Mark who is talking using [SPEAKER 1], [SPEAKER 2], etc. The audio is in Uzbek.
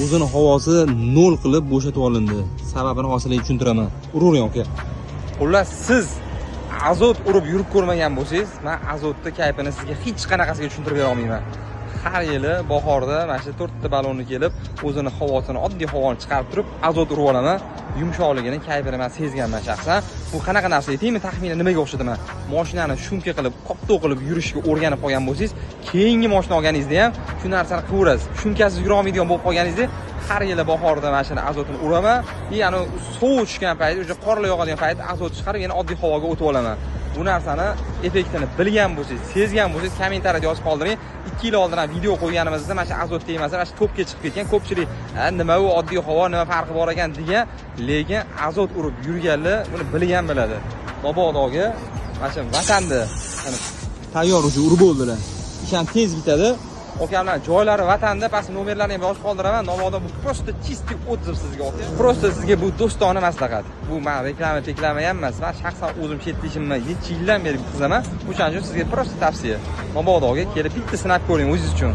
[SPEAKER 1] o'zini havosi 0 qilib bo'shatib olindi. Sababini hozirlik tushuntiraman. Uravering aka. Xullas, siz azot urib yurib ko'rmagan bo'lsangiz, men azotning kayfini sizga hech qanaqasiga tushuntirib bera olmayman. Har yili bahorda mana shu 4 ta balonni kelib, o'zini havosini, oddiy havoni chiqarib turib, azot urib olaman. Yumshoqligini, kayfini men sezganman shaxsan. Bu qanaqa narsa aytaymi, taxminan nimaga o'xshataman? Mashinani shumka qilib, qoptoq qilib yurishga o'rganib qolgan bo'lsangiz, keyingi mashina olganingizda ham shu narsani qilaverasiz. Shumkasiz yura olmaydigan bo'lib qolganingizda, har yili bahorda mashina azotini uraman. Ya'ni sovuq tushgan payt, o'sha qorlar yog'adigan payt azot chiqarib, yana oddiy havoga o'tib olaman. Bu narsani effektini bilgan bo'lsangiz, sezgan bo'lsangiz, kommentariyada yozib qoldiring. 2 yil oldin ham video qo'yganimizda mana shu azot tegmasa, mana shu topga chiqib ketgan ko'pchilik, nima u oddiy havo, nima farqi bor ekan degan, lekin azot urib yurganlar buni bilgan biladi. Mabodoga mana shu vatanda tayyor o'sha urib bo'ldilar. Ish ham tez bitadi. Okamlar joylari vatanda, past nomerlarni ham yozib qoldiraman. Mabodo bu prosta чистый отзыв sizga aka. Prosta sizga bu do'stona maslahat. Bu men reklama ham emas. Men shaxsan o'zim chet ishimni 7 yildan beri qizaman. O'shaning uchun sizga prosta tavsiya. Mabodoga kelib bitta sinab ko'ring o'zingiz uchun.